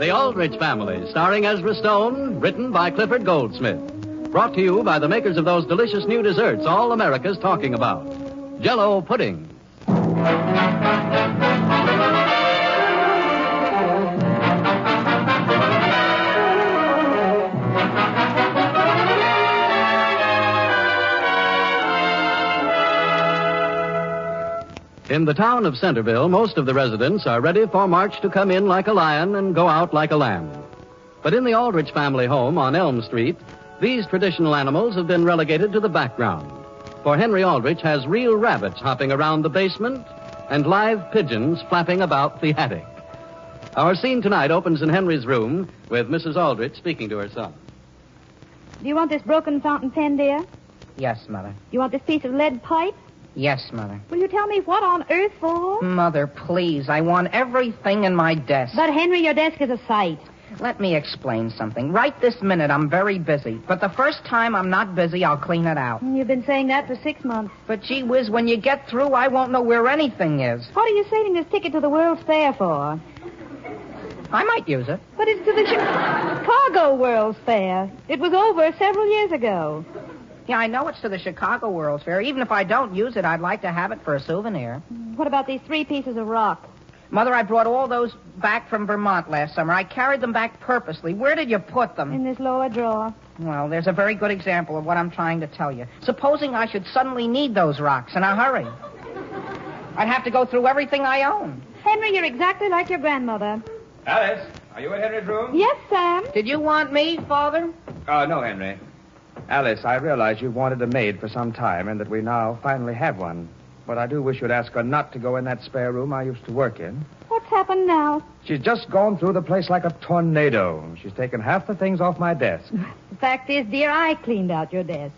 The Aldrich Family, starring Ezra Stone, written by Clifford Goldsmith. Brought to you by the makers of those delicious new desserts all America's talking about. Jell-O pudding. In the town of Centerville, most of the residents are ready for March to come in like a lion and go out like a lamb. But in the Aldrich family home on Elm Street, these traditional animals have been relegated to the background. For Henry Aldrich has real rabbits hopping around the basement and live pigeons flapping about the attic. Our scene tonight opens in Henry's room with Mrs. Aldrich speaking to her son. Do you want this broken fountain pen, dear? Yes, Mother. You want this piece of lead pipe? Yes, Mother. Will you tell me what on earth for? Mother, please. I want everything in my desk. But, Henry, your desk is a sight. Let me explain something. Right this minute, I'm very busy. But the first time I'm not busy, I'll clean it out. You've been saying that for 6 months. But, gee whiz, when you get through, I won't know where anything is. What are you saving this ticket to the World's Fair for? I might use it. But it's to the Chicago World's Fair. It was over several years ago. Yeah, I know it's to the Chicago World's Fair. Even if I don't use it, I'd like to have it for a souvenir. What about these 3 pieces of rock? Mother, I brought all those back from Vermont last summer. I carried them back purposely. Where did you put them? In this lower drawer. Well, there's a very good example of what I'm trying to tell you. Supposing I should suddenly need those rocks in a hurry. I'd have to go through everything I own. Henry, you're exactly like your grandmother. Alice, are you in Henry's room? Yes, Sam. Did you want me, Father? No, Henry. Alice, I realize you've wanted a maid for some time and that we now finally have one. But I do wish you'd ask her not to go in that spare room I used to work in. What's happened now? She's just gone through the place like a tornado. She's taken half the things off my desk. The fact is, dear, I cleaned out your desk.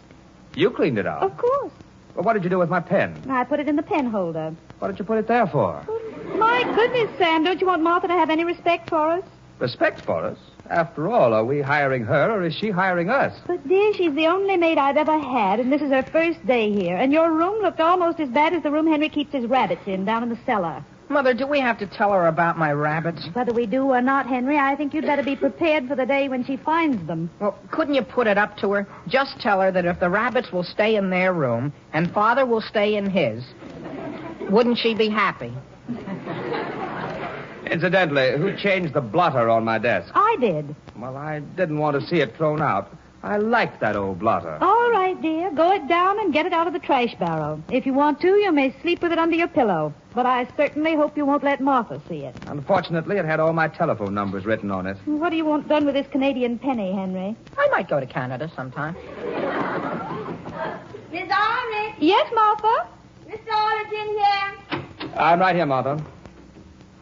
You cleaned it out? Of course. Well, what did you do with my pen? I put it in the pen holder. What did you put it there for? My goodness, Sam, don't you want Martha to have any respect for us? Respect for us? After all, are we hiring her or is she hiring us? But, dear, she's the only maid I've ever had, and this is her first day here. And your room looked almost as bad as the room Henry keeps his rabbits in down in the cellar. Mother, do we have to tell her about my rabbits? Whether we do or not, Henry, I think you'd better be prepared for the day when she finds them. Well, couldn't you put it up to her? Just tell her that if the rabbits will stay in their room and Father will stay in his, wouldn't she be happy? Incidentally, who changed the blotter on my desk? I did. Well, I didn't want to see it thrown out. I liked that old blotter. All right, dear. Go it down and get it out of the trash barrel. If you want to, you may sleep with it under your pillow. But I certainly hope you won't let Martha see it. Unfortunately, it had all my telephone numbers written on it. What do you want done with this Canadian penny, Henry? I might go to Canada sometime. Miss Aldrich? Yes, Martha? Mr. Aldrich in here? I'm right here, Martha.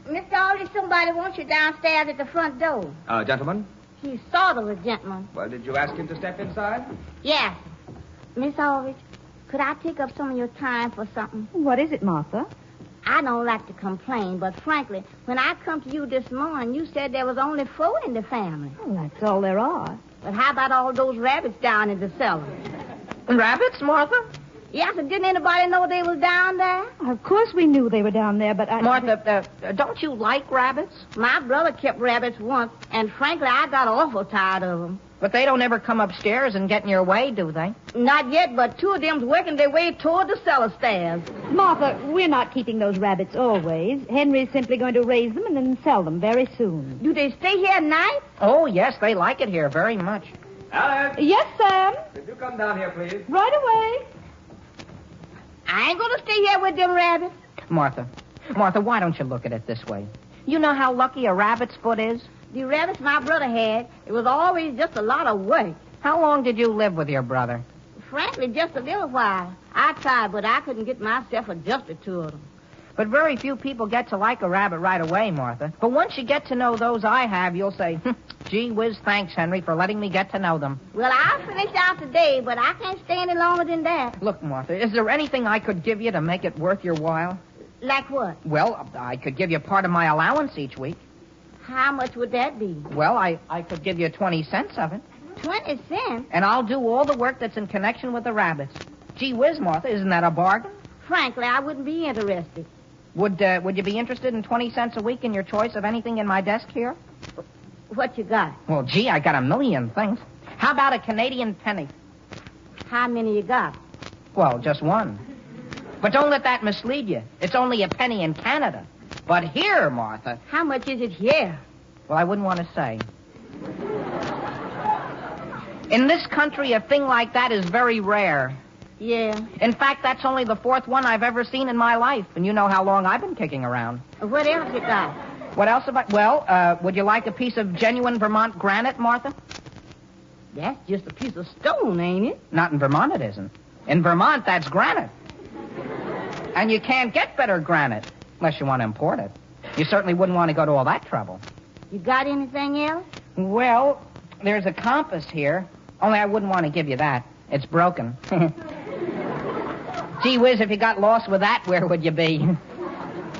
Mr. Aldrich, somebody wants you downstairs at the front door. Gentlemen? He's sort of a gentleman. Well, did you ask him to step inside? Yes. Miss Aldrich, could I take up some of your time for something? What is it, Martha? I don't like to complain, but frankly, when I come to you this morning, you said there was only 4 in the family. Well, that's all there are. But how about all those rabbits down in the cellar? Rabbits, Martha? Yes, and didn't anybody know they was down there? Of course we knew they were down there, but I... Martha, don't you like rabbits? My brother kept rabbits once, and frankly, I got awful tired of them. But they don't ever come upstairs and get in your way, do they? Not yet, but 2 of them's working their way toward the cellar stairs. Martha, we're not keeping those rabbits always. Henry's simply going to raise them and then sell them very soon. Do they stay here at night? Oh, yes, they like it here very much. Alice! Yes, Sam. Could you come down here, please? Right away. I ain't gonna stay here with them rabbits. Martha, why don't you look at it this way? You know how lucky a rabbit's foot is? The rabbits my brother had, it was always just a lot of work. How long did you live with your brother? Frankly, just a little while. I tried, but I couldn't get myself adjusted to them. But very few people get to like a rabbit right away, Martha. But once you get to know those I have, you'll say, gee whiz, thanks, Henry, for letting me get to know them. Well, I'll finish out today, but I can't stay any longer than that. Look, Martha, is there anything I could give you to make it worth your while? Like what? Well, I could give you part of my allowance each week. How much would that be? Well, I could give you 20 cents of it. 20 cents? And I'll do all the work that's in connection with the rabbits. Gee whiz, Martha, isn't that a bargain? Frankly, I wouldn't be interested. Would you be interested in 20 cents a week in your choice of anything in my desk here? What you got? Well, gee, I got a million things. How about a Canadian penny? How many you got? Well, just one. But don't let that mislead you. It's only a penny in Canada. But here, Martha... How much is it here? Well, I wouldn't want to say. In this country, a thing like that is very rare. Yeah. In fact, that's only the fourth one I've ever seen in my life. And you know how long I've been kicking around. What else you got? What else have I... Well, would you like a piece of genuine Vermont granite, Martha? That's just a piece of stone, ain't it? Not in Vermont, it isn't. In Vermont, that's granite. And you can't get better granite unless you want to import it. You certainly wouldn't want to go to all that trouble. You got anything else? Well, there's a compass here. Only I wouldn't want to give you that. It's broken. Gee whiz, if you got lost with that, where would you be?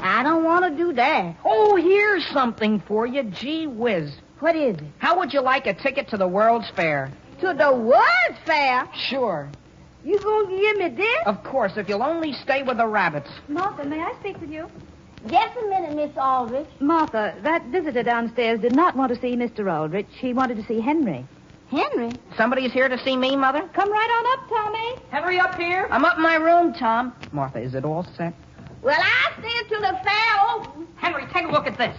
I don't want to do that. Oh, here's something for you. Gee whiz. What is it? How would you like a ticket to the World's Fair? To the World's Fair? Sure. You gonna give me this? Of course, if you'll only stay with the rabbits. Martha, may I speak with you? Just a minute, Miss Aldrich. Martha, that visitor downstairs did not want to see Mr. Aldrich. He wanted to see Henry. Henry? Somebody's here to see me, Mother? Come right on up, Tommy. Henry up here? I'm up in my room, Tom. Martha, is it all set? Well, I'll stay till the fair open. Henry, take a look at this.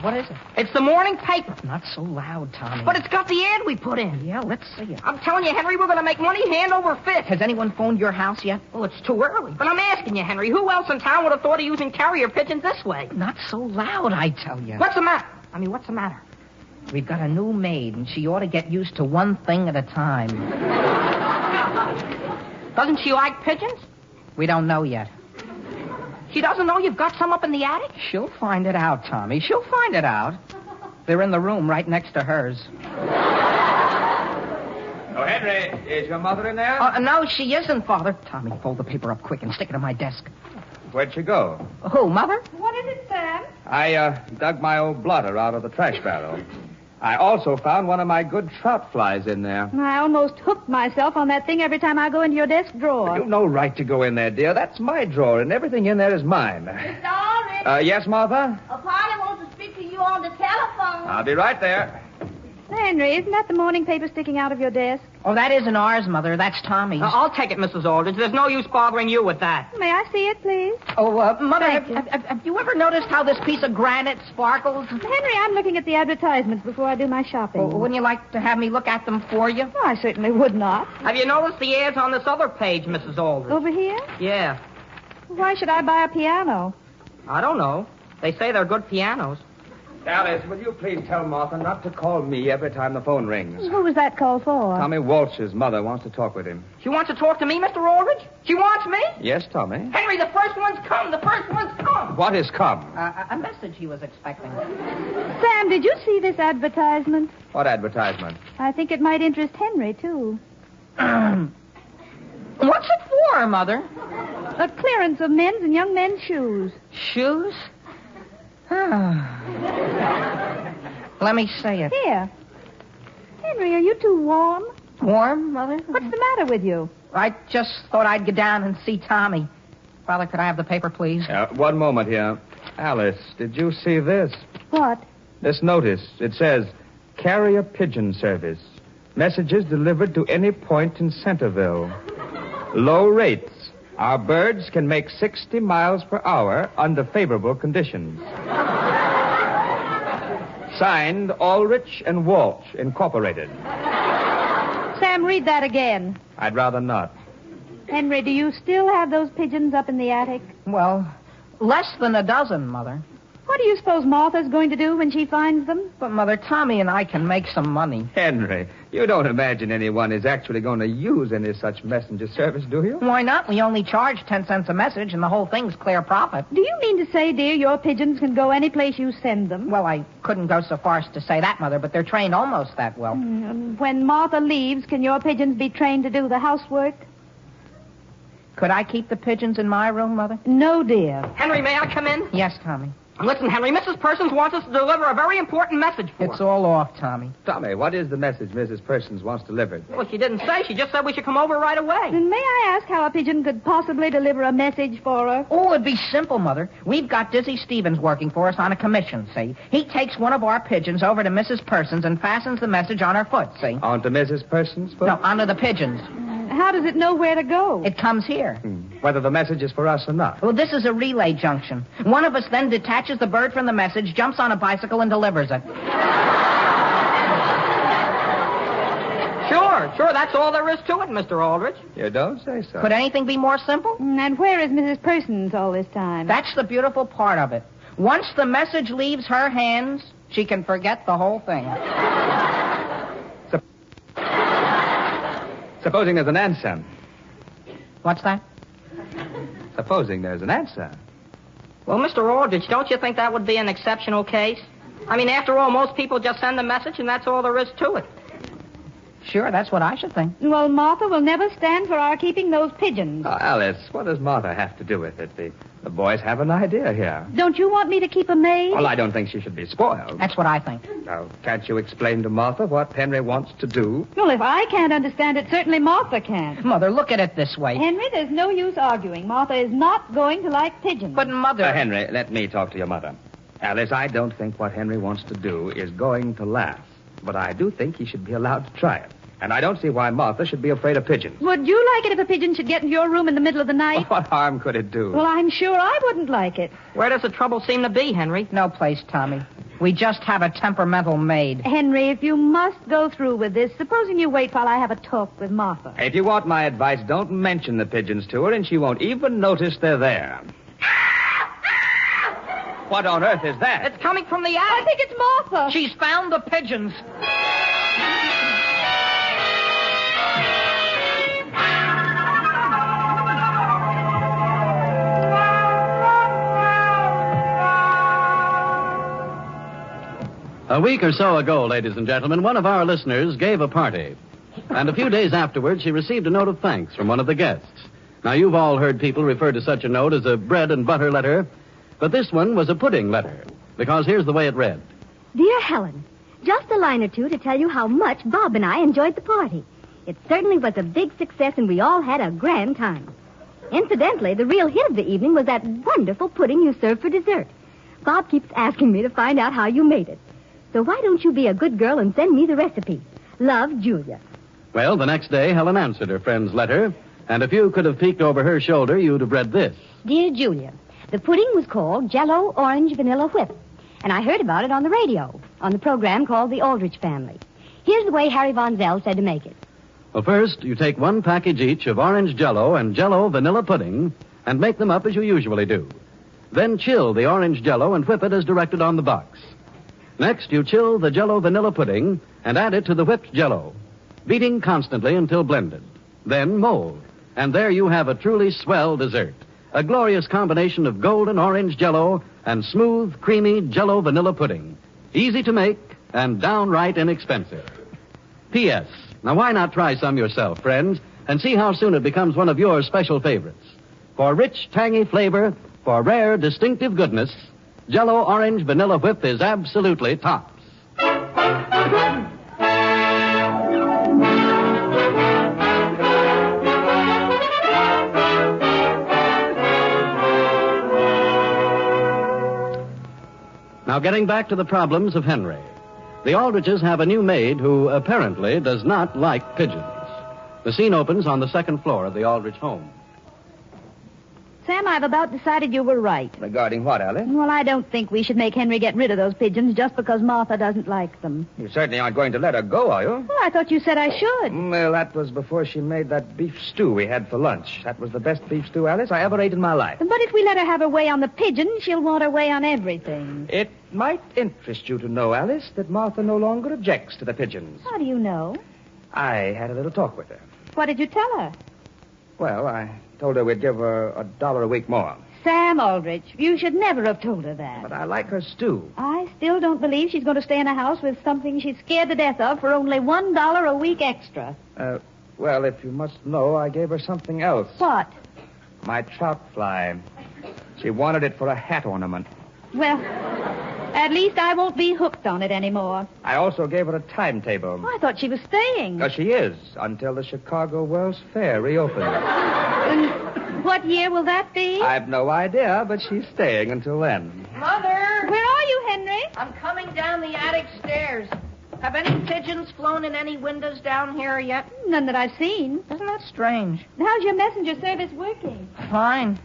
What is it? It's the morning paper. Not so loud, Tommy. But it's got the ad we put in. Yeah, let's see it. I'm telling you, Henry, we're going to make money hand over fist. Has anyone phoned your house yet? Oh, it's too early. But I'm asking you, Henry, who else in town would have thought of using carrier pigeons this way? Not so loud, I tell you. What's the matter? What's the matter? We've got a new maid, and she ought to get used to one thing at a time. Doesn't she like pigeons? We don't know yet. She doesn't know you've got some up in the attic? She'll find it out, Tommy. She'll find it out. They're in the room right next to hers. Oh, Henry, is your mother in there? No, she isn't, Father. Tommy, fold the paper up quick and stick it on my desk. Where'd she go? Who, Mother? What is it, Sam? I dug my old blotter out of the trash barrel. I also found one of my good trout flies in there. I almost hooked myself on that thing every time I go into your desk drawer. You've no right to go in there, dear. That's my drawer, and everything in there is mine. Mr. Aldrich. Yes, Martha? A party wants to speak to you on the telephone. I'll be right there. Henry, isn't that the morning paper sticking out of your desk? Oh, that isn't ours, Mother. That's Tommy's. I'll take it, Mrs. Aldrich. There's no use bothering you with that. May I see it, please? Oh, Mother, Thank you. have you ever noticed how this piece of granite sparkles? Henry, I'm looking at the advertisements before I do my shopping. Oh, wouldn't you like to have me look at them for you? Oh, I certainly would not. Have you noticed the ads on this other page, Mrs. Aldrich? Over here? Yeah. Why should I buy a piano? I don't know. They say they're good pianos. Alice, will you please tell Martha not to call me every time the phone rings? Who was that call for? Tommy Walsh's mother wants to talk with him. She wants to talk to me, Mr. Aldrich? She wants me? Yes, Tommy? Henry, the first one's come. The first one's come. What has come? A message he was expecting. Sam, did you see this advertisement? What advertisement? I think it might interest Henry, too. What's it for, Mother? A clearance of men's and young men's shoes. Shoes? Let me say it. Here. Henry, are you too warm? Warm, Mother? What's the matter with you? I just thought I'd get down and see Tommy. Father, could I have the paper, please? One moment here. Alice, did you see this? What? This notice. It says, carrier pigeon service. Messages delivered to any point in Centerville. Low rates. Our birds can make 60 miles per hour under favorable conditions. Signed, Aldrich and Walsh, Incorporated. Sam, read that again. I'd rather not. Henry, do you still have those pigeons up in the attic? Well, less than a dozen, Mother. What do you suppose Martha's going to do when she finds them? But, Mother, Tommy and I can make some money. Henry, you don't imagine anyone is actually going to use any such messenger service, do you? Why not? We only charge 10 cents a message, and the whole thing's clear profit. Do you mean to say, dear, your pigeons can go any place you send them? Well, I couldn't go so far as to say that, Mother, but they're trained almost that well. When Martha leaves, can your pigeons be trained to do the housework? Could I keep the pigeons in my room, Mother? No, dear. Henry, may I come in? Yes, Tommy. Listen, Henry, Mrs. Persons wants us to deliver a very important message for It's her. all off, Tommy. Tommy, what is the message Mrs. Persons wants delivered? Well, she didn't say. She just said we should come over right away. And may I ask how a pigeon could possibly deliver a message for her? Oh, it'd be simple, Mother. We've got Dizzy Stevens working for us on a commission, see? He takes one of our pigeons over to Mrs. Persons and fastens the message on her foot, see? On to Mrs. Persons' foot? No, onto the pigeons. How does it know where to go? It comes here. Whether the message is for us or not. Well, this is a relay junction. One of us then detaches the bird from the message, jumps on a bicycle, and delivers it. Sure, that's all there is to it, Mr. Aldrich. You don't say so. Could anything be more simple? And where is Mrs. Persons all this time? That's the beautiful part of it. Once the message leaves her hands, she can forget the whole thing. Supposing there's an answer. What's that? Supposing there's an answer. Well, Mr. Aldrich, don't you think that would be an exceptional case? I mean, after all, most people just send a message, and that's all there is to it. Sure, that's what I should think. Well, Martha will never stand for our keeping those pigeons. Oh, Alice, what does Martha have to do with it? The boys have an idea here. Don't you want me to keep a maid? Well, I don't think she should be spoiled. That's what I think. Now, can't you explain to Martha what Henry wants to do? Well, if I can't understand it, certainly Martha can. Mother, look at it this way. Henry, there's no use arguing. Martha is not going to like pigeons. But, Mother... Henry, let me talk to your mother. Alice, I don't think what Henry wants to do is going to last. But I do think he should be allowed to try it. And I don't see why Martha should be afraid of pigeons. Would you like it if a pigeon should get into your room in the middle of the night? What harm could it do? Well, I'm sure I wouldn't like it. Where does the trouble seem to be, Henry? No place, Tommy. We just have a temperamental maid. Henry, if you must go through with this, supposing you wait while I have a talk with Martha. If you want my advice, don't mention the pigeons to her, and she won't even notice they're there. What on earth is that? It's coming from the I attic. think it's Martha. She's found the pigeons. A week or so ago, ladies and gentlemen, one of our listeners gave a party. And a few days afterwards, she received a note of thanks from one of the guests. Now, you've all heard people refer to such a note as a bread and butter letter, but this one was a pudding letter, because here's the way it read. Dear Helen, just a line or two to tell you how much Bob and I enjoyed the party. It certainly was a big success, and we all had a grand time. Incidentally, the real hit of the evening was that wonderful pudding you served for dessert. Bob keeps asking me to find out how you made it. So why don't you be a good girl and send me the recipe? Love, Julia. Well, the next day, Helen answered her friend's letter, and if you could have peeked over her shoulder, you'd have read this. Dear Julia, the pudding was called Jell-O Orange Vanilla Whip, and I heard about it on the radio, on the program called The Aldrich Family. Here's the way Harry Von Zell said to make it. Well, first, you take one package each of orange Jell-O and Jell-O vanilla pudding and make them up as you usually do. Then chill the orange Jell-O and whip it as directed on the box. Next, you chill the Jell-O vanilla pudding and add it to the whipped Jell-O, beating constantly until blended. Then mold. And there you have a truly swell dessert. A glorious combination of golden orange Jell-O and smooth, creamy Jell-O vanilla pudding. Easy to make and downright inexpensive. P.S. Now, why not try some yourself, friends, and see how soon it becomes one of your special favorites. For rich, tangy flavor, for rare, distinctive goodness, Jell-O Orange Vanilla Whip is absolutely tops. Now, getting back to the problems of Henry. The Aldriches have a new maid who apparently does not like pigeons. The scene opens on the second floor of the Aldrich home. Sam, I've about decided you were right. Regarding what, Alice? Well, I don't think we should make Henry get rid of those pigeons just because Martha doesn't like them. You certainly aren't going to let her go, are you? Well, I thought you said I should. Well, that was before she made that beef stew we had for lunch. That was the best beef stew, Alice, I ever ate in my life. But if we let her have her way on the pigeons, she'll want her way on everything. It might interest you to know, Alice, that Martha no longer objects to the pigeons. How do you know? I had a little talk with her. What did you tell her? Well, I told her we'd give her $1 a week more. Sam Aldrich, you should never have told her that. But I like her stew. I still don't believe she's going to stay in a house with something she's scared to death of for only $1 a week extra. Well, if you must know, I gave her something else. What? My trout fly. She wanted it for a hat ornament. Well, at least I won't be hooked on it anymore. I also gave her a timetable. Oh, I thought she was staying. She is, until the Chicago World's Fair reopens. And what year will that be? I've no idea, but she's staying until then. Mother! Where are you, Henry? I'm coming down the attic stairs. Have any pigeons flown in any windows down here yet? None that I've seen. Isn't that strange? How's your messenger service working? Fine.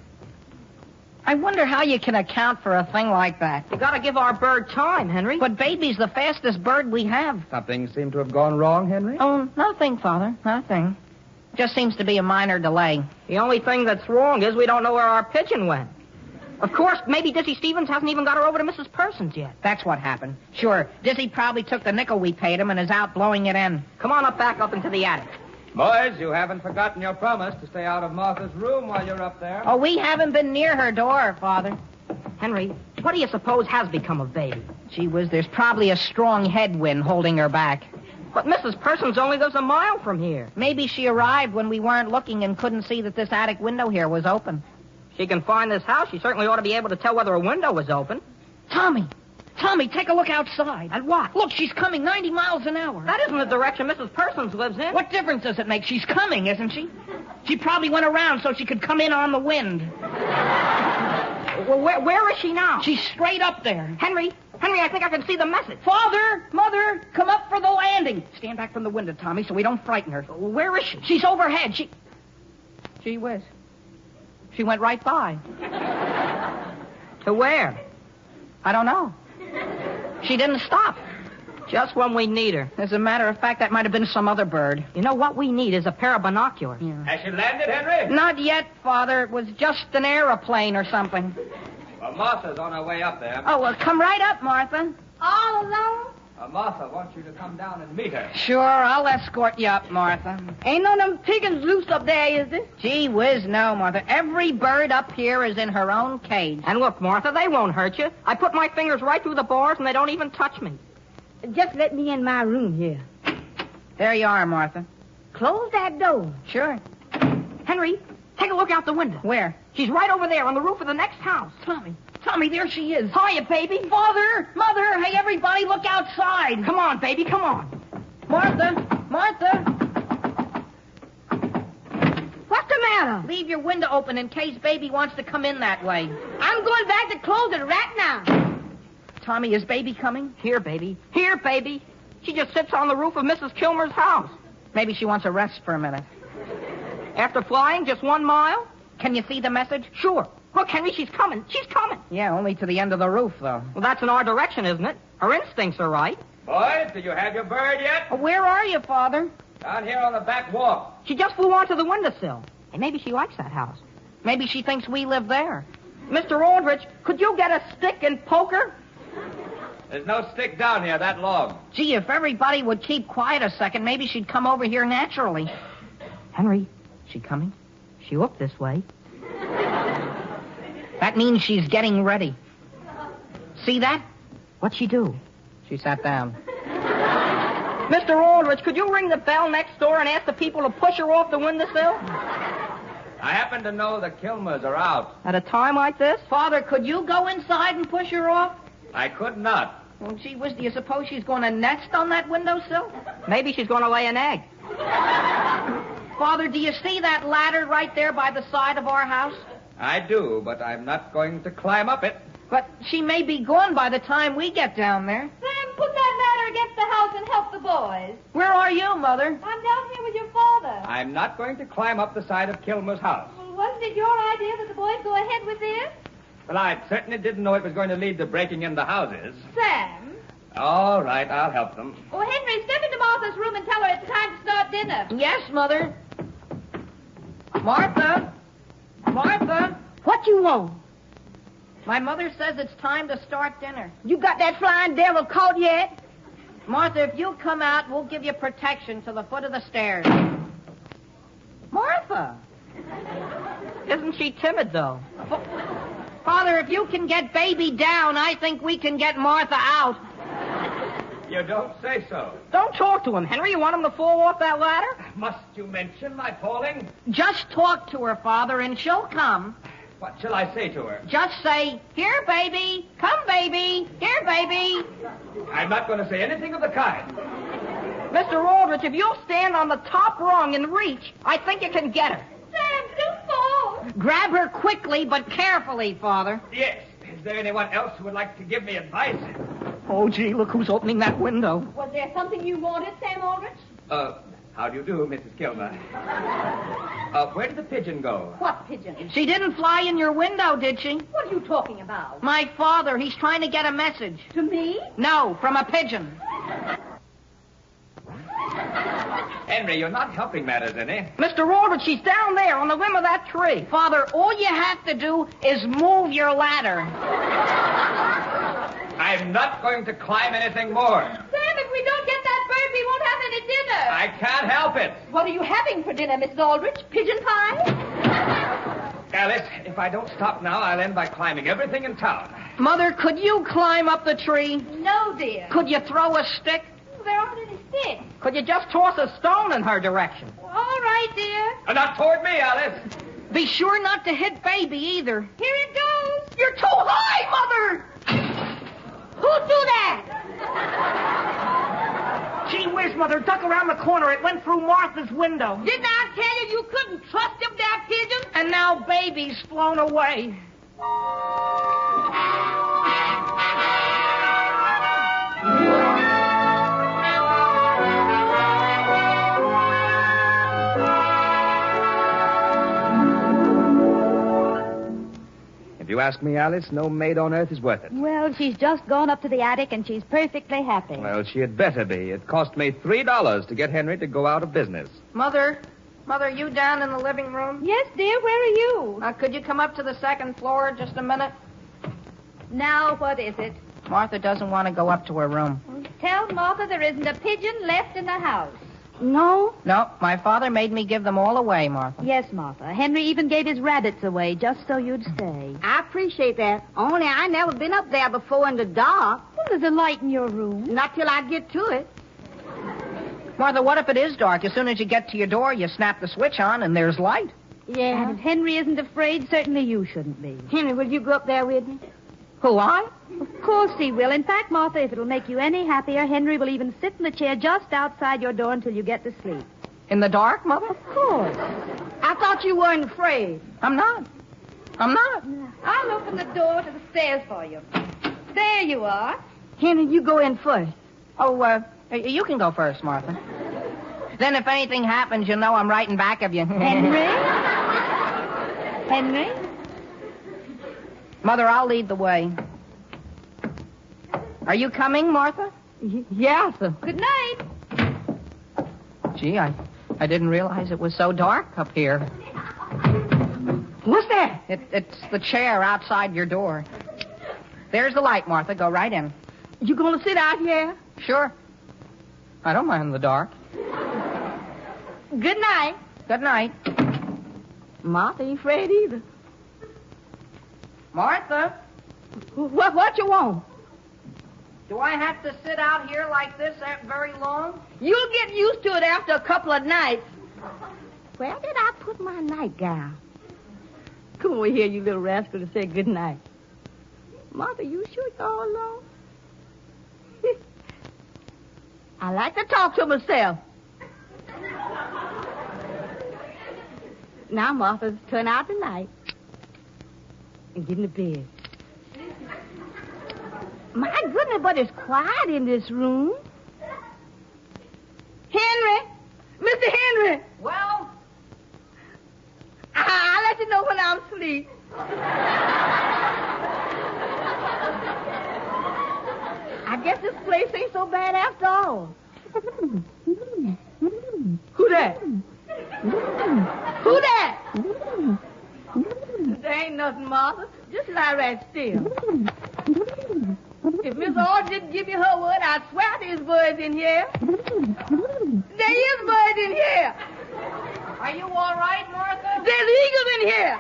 I wonder how you can account for a thing like that. You gotta give our bird time, Henry. But baby's the fastest bird we have. Something seemed to have gone wrong, Henry? Oh, nothing, Father. Nothing. Just seems to be a minor delay. The only thing that's wrong is we don't know where our pigeon went. Of course, maybe Dizzy Stevens hasn't even got her over to Mrs. Persons yet. That's what happened. Sure, Dizzy probably took the nickel we paid him and is out blowing it in. Come on back up into the attic. Boys, you haven't forgotten your promise to stay out of Martha's room while you're up there. Oh, we haven't been near her door, Father. Henry, what do you suppose has become of Baby? Gee whiz, there's probably a strong headwind holding her back. But Mrs. Persons only lives a mile from here. Maybe she arrived when we weren't looking and couldn't see that this attic window here was open. She can find this house. She certainly ought to be able to tell whether a window was open. Tommy, take a look outside. At what? Look, she's coming 90 miles an hour. That isn't the direction Mrs. Persons lives in. What difference does it make? She's coming, isn't she? She probably went around so she could come in on the wind. Well, where is she now? She's straight up there. Henry, I think I can see the message. Father, Mother, come up for the landing. Stand back from the window, Tommy, so we don't frighten her. Where is she? She's overhead. Gee whiz. She went right by. To where? I don't know. She didn't stop. Just when we need her. As a matter of fact, that might have been some other bird. You know, what we need is a pair of binoculars. Yeah. Has she landed, Henry? Not yet, Father. It was just an aeroplane or something. Well, Martha's on her way up there. Oh, well, come right up, Martha. All alone? Martha wants you to come down and meet her. Sure, I'll escort you up, Martha. Ain't no them pigeons loose up there, is there? Gee whiz, no, Martha. Every bird up here is in her own cage. And look, Martha, they won't hurt you. I put my fingers right through the bars and they don't even touch me. Just let me in my room here. There you are, Martha. Close that door. Sure. Henry, take a look out the window. Where? She's right over there on the roof of the next house. Tommy, there she is. Hiya, baby. Father, Mother, hey, everybody, look outside. Come on, baby, come on. Martha. What's the matter? Leave your window open in case Baby wants to come in that way. I'm going back to close it right now. Tommy, is Baby coming? Here, baby. Here, baby. She just sits on the roof of Mrs. Kilmer's house. Maybe she wants a rest for a minute. After flying just 1 mile? Can you see the message? Sure. Look, Henry, she's coming. She's coming. Yeah, only to the end of the roof, though. Well, that's in our direction, isn't it? Her instincts are right. Boys, did you have your bird yet? Where are you, Father? Down here on the back walk. She just flew onto the windowsill. And maybe she likes that house. Maybe she thinks we live there. Mr. Aldrich, could you get a stick and poke her? There's no stick down here, that log. Gee, if everybody would keep quiet a second, maybe she'd come over here naturally. Henry, she coming? She looked this way. That means she's getting ready. See that? What'd she do? She sat down. Mr. Aldrich, could you ring the bell next door and ask the people to push her off the windowsill? I happen to know the Kilmers are out. At a time like this? Father, could you go inside and push her off? I could not. Well, gee whiz, do you suppose she's going to nest on that windowsill? Maybe she's going to lay an egg. Father, do you see that ladder right there by the side of our house? I do, but I'm not going to climb up it. But she may be gone by the time we get down there. Sam, put that ladder against the house and help the boys. Where are you, Mother? I'm down here with your father. I'm not going to climb up the side of Kilmer's house. Well, wasn't it your idea that the boys go ahead with this? Well, I certainly didn't know it was going to lead to breaking into houses. Sam? All right, I'll help them. Oh, Henry, step into Martha's room and tell her it's time to start dinner. Yes, Mother. Martha? What you want? My mother says it's time to start dinner. You got that flying devil caught yet? Martha, if you come out, we'll give you protection to the foot of the stairs. Martha! Isn't she timid, though? Father, if you can get Baby down, I think we can get Martha out. You don't say so. Don't talk to him, Henry. You want him to fall off that ladder? Must you mention my falling? Just talk to her, Father, and she'll come. What shall I say to her? Just say, here, baby. Come, baby. Here, baby. I'm not going to say anything of the kind. Mr. Aldrich, if you'll stand on the top rung and reach, I think you can get her. Sam, don't fall. Grab her quickly, but carefully, Father. Yes. Is there anyone else who would like to give me advice? Oh, gee, look who's opening that window. Was there something you wanted, Sam Aldrich? How do you do, Mrs. Kilmer? Where did the pigeon go? What pigeon? She didn't fly in your window, did she? What are you talking about? My father, he's trying to get a message. To me? No, from a pigeon. Henry, you're not helping matters any. Mr. Aldrich, she's down there on the limb of that tree. Father, all you have to do is move your ladder. I'm not going to climb anything more. Sam, if we don't get that bird, we won't have any dinner. I can't help it. What are you having for dinner, Mrs. Aldrich? Pigeon pie? Alice, if I don't stop now, I'll end by climbing everything in town. Mother, could you climb up the tree? No, dear. Could you throw a stick? There aren't any sticks. Could you just toss a stone in her direction? All right, dear. Not toward me, Alice. Be sure not to hit baby either. Here it goes. You're too high, Mother! Who'd do that? Gee whiz, Mother, duck around the corner. It went through Martha's window. Didn't I tell you couldn't trust them damn pigeons? And now baby's flown away. If you ask me, Alice, no maid on earth is worth it. Well, she's just gone up to the attic, and she's perfectly happy. Well, she had better be. It cost me $3 to get Henry to go out of business. Mother, you down in the living room? Yes, dear, where are you? Could you come up to the second floor just a minute? Now, what is it? Martha doesn't want to go up to her room. Tell Martha there isn't a pigeon left in the house. No? No, my father made me give them all away, Martha. Yes, Martha. Henry even gave his rabbits away just so you'd stay. I appreciate that. Only I never been up there before in the dark. Well, there's a light in your room. Not till I get to it. Martha, what if it is dark? As soon as you get to your door, you snap the switch on and there's light. Yeah. And if Henry isn't afraid, certainly you shouldn't be. Henry, will you go up there with me? Who, I? Of course he will. In fact, Martha, if it'll make you any happier, Henry will even sit in the chair just outside your door until you get to sleep. In the dark, Mother? Of course. I thought you weren't afraid. I'm not. I'll open the door to the stairs for you. There you are. Henry, you go in first. Oh, you can go first, Martha. Then if anything happens, you'll know I'm right in back of you. Henry? Henry? Mother, I'll lead the way. Are you coming, Martha? Yeah, sir. Good night. Gee, I didn't realize it was so dark up here. What's that? It's the chair outside your door. There's the light, Martha. Go right in. You gonna sit out here? Sure. I don't mind the dark. Good night. Good night. Martha ain't afraid either. Martha, What you want? do I have to sit out here like this very long? You'll get used to it after a couple of nights. Where did I put my nightgown? Come over here, you little rascal, to say good night. Martha, you sure you're all alone? I like to talk to myself. Now, Martha, turn out the light and get in the bed. My goodness, but it's quiet in this room. Henry! Mr. Henry! Well? I'll let you know when I'm asleep. I guess this place ain't so bad after all. Who that? Who that? There ain't nothing, Martha. Just lie right still. If Miss Ord didn't give you her word, I swear there's birds in here. There is birds in here. Are you all right, Martha? There's eagles in here.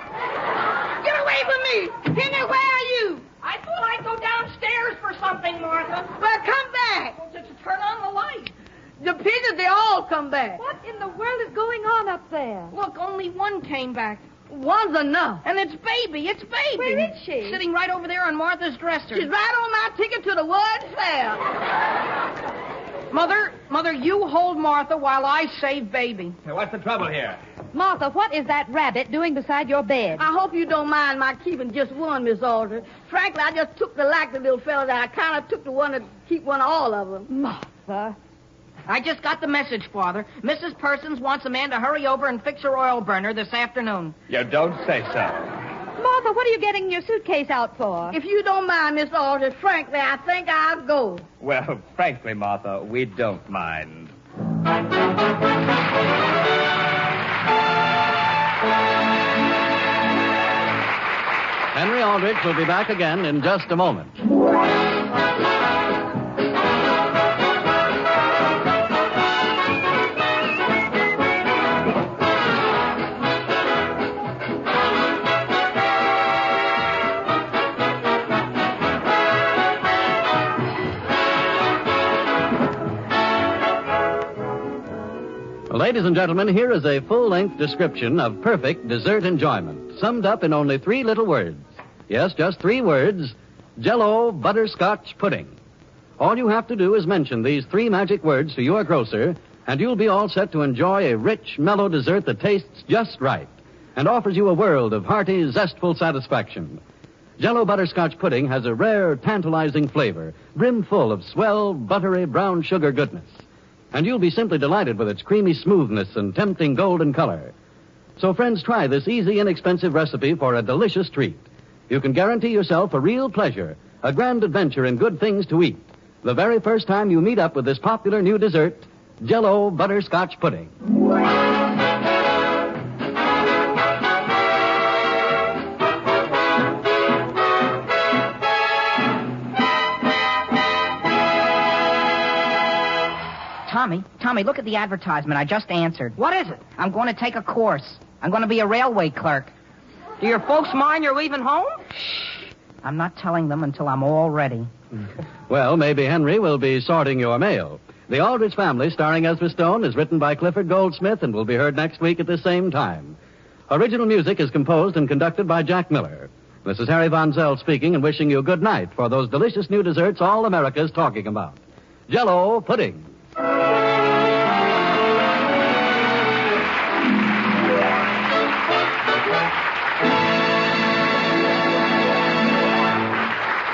Get away from me. Henry, where are you? I thought I'd go downstairs for something, Martha. Well, come back. Just come back. What in the world is going on up there? Look, only one came back. One's enough. And it's Baby. It's Baby. Where is she? Sitting right over there on Martha's dresser. She's right on my ticket to the word fair. Mother, you hold Martha while I save Baby. Hey, what's the trouble here? Martha, what is that rabbit doing beside your bed? I hope you don't mind my keeping just one, Miss Aldrich. Frankly, I just took to like the little fella that I kind of took to want to keep one of all of them. Martha. I just got the message, Father. Mrs. Persons wants a man to hurry over and fix her oil burner this afternoon. You don't say so. Martha, what are you getting your suitcase out for? If you don't mind, Miss Aldrich, frankly, I think I'll go. Well, frankly, Martha, we don't mind. Henry Aldrich will be back again in just a moment. Ladies and gentlemen, here is a full-length description of perfect dessert enjoyment, summed up in only 3 little words. Yes, just 3 words: Jell-O butterscotch pudding. All you have to do is mention these 3 magic words to your grocer, and you'll be all set to enjoy a rich, mellow dessert that tastes just right and offers you a world of hearty, zestful satisfaction. Jell-O butterscotch pudding has a rare, tantalizing flavor, brimful of swell, buttery, brown sugar goodness. And you'll be simply delighted with its creamy smoothness and tempting golden color. So, friends, try this easy, inexpensive recipe for a delicious treat. You can guarantee yourself a real pleasure, a grand adventure in good things to eat, the very first time you meet up with this popular new dessert, Jell-O butterscotch pudding. Tommy, look at the advertisement. I just answered. What is it? I'm going to take a course. I'm going to be a railway clerk. Do your folks mind you're leaving home? I'm not telling them until I'm all ready. Well, maybe Henry will be sorting your mail. The Aldrich Family, starring Ezra Stone, is written by Clifford Goldsmith and will be heard next week at the same time. Original music is composed and conducted by Jack Miller. This is Harry Von Zell speaking and wishing you good night for those delicious new desserts all America's talking about. Jell-O pudding.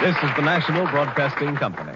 This is the National Broadcasting Company.